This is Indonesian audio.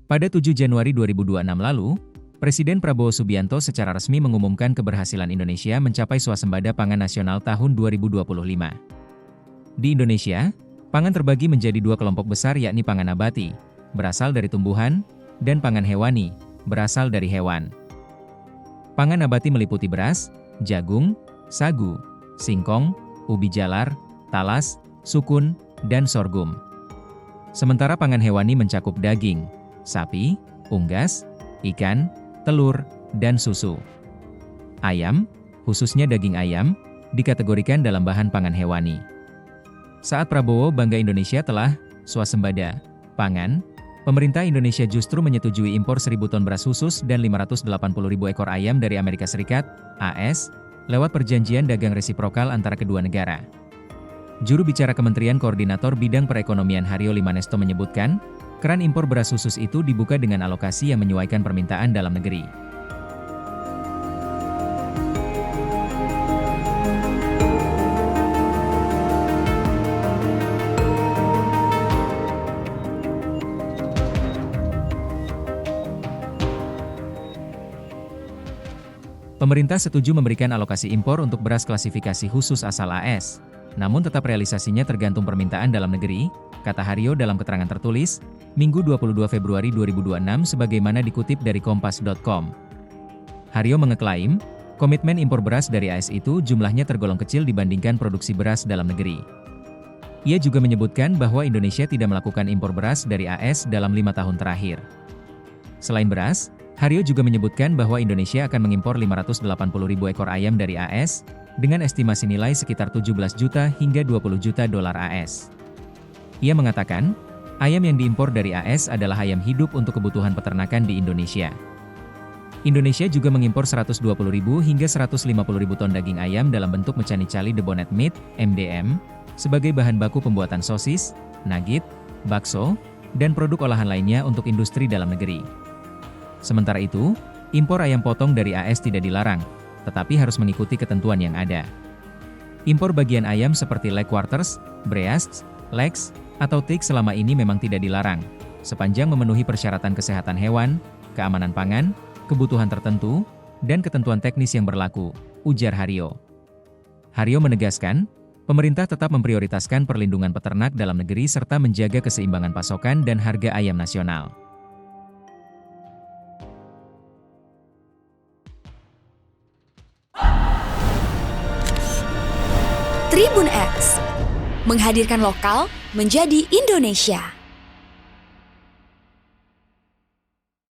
Pada 7 Januari 2026 lalu, Presiden Prabowo Subianto secara resmi mengumumkan keberhasilan Indonesia mencapai swasembada pangan nasional tahun 2025. Di Indonesia, pangan terbagi menjadi dua kelompok besar yakni pangan nabati, berasal dari tumbuhan, dan pangan hewani, berasal dari hewan. Pangan nabati meliputi beras, jagung, sagu, singkong, ubi jalar, talas, sukun, dan sorghum. Sementara pangan hewani mencakup daging, sapi, unggas, ikan, telur, dan susu. Ayam, khususnya daging ayam, dikategorikan dalam bahan pangan hewani. Saat Prabowo bangga Indonesia telah swasembada pangan, pemerintah Indonesia justru menyetujui impor 1.000 ton beras khusus dan 580.000 ekor ayam dari Amerika Serikat, AS, lewat perjanjian dagang resiprokal antara kedua negara. Juru bicara Kementerian Koordinator Bidang Perekonomian Haryo Limanesto menyebutkan, keran impor beras khusus itu dibuka dengan alokasi yang menyesuaikan permintaan dalam negeri. Pemerintah setuju memberikan alokasi impor untuk beras klasifikasi khusus asal AS, namun tetap realisasinya tergantung permintaan dalam negeri, kata Haryo dalam keterangan tertulis, Minggu 22 Februari 2026 sebagaimana dikutip dari kompas.com. Haryo mengeklaim, komitmen impor beras dari AS itu jumlahnya tergolong kecil dibandingkan produksi beras dalam negeri. Ia juga menyebutkan bahwa Indonesia tidak melakukan impor beras dari AS dalam 5 tahun terakhir. Selain beras, Haryo juga menyebutkan bahwa Indonesia akan mengimpor 580.000 ekor ayam dari AS, dengan estimasi nilai sekitar 17 juta hingga 20 juta dolar AS. Ia mengatakan, ayam yang diimpor dari AS adalah ayam hidup untuk kebutuhan peternakan di Indonesia. Indonesia juga mengimpor 120.000 hingga 150.000 ton daging ayam dalam bentuk mecanicali debonair meat, MDM, sebagai bahan baku pembuatan sosis, nugget, bakso, dan produk olahan lainnya untuk industri dalam negeri. Sementara itu, impor ayam potong dari AS tidak dilarang, tetapi harus mengikuti ketentuan yang ada. Impor bagian ayam seperti leg quarters, breasts, legs, atau teak selama ini memang tidak dilarang, sepanjang memenuhi persyaratan kesehatan hewan, keamanan pangan, kebutuhan tertentu, dan ketentuan teknis yang berlaku, ujar Haryo. Haryo menegaskan, pemerintah tetap memprioritaskan perlindungan peternak dalam negeri serta menjaga keseimbangan pasokan dan harga ayam nasional. Tribun X menghadirkan lokal menjadi Indonesia.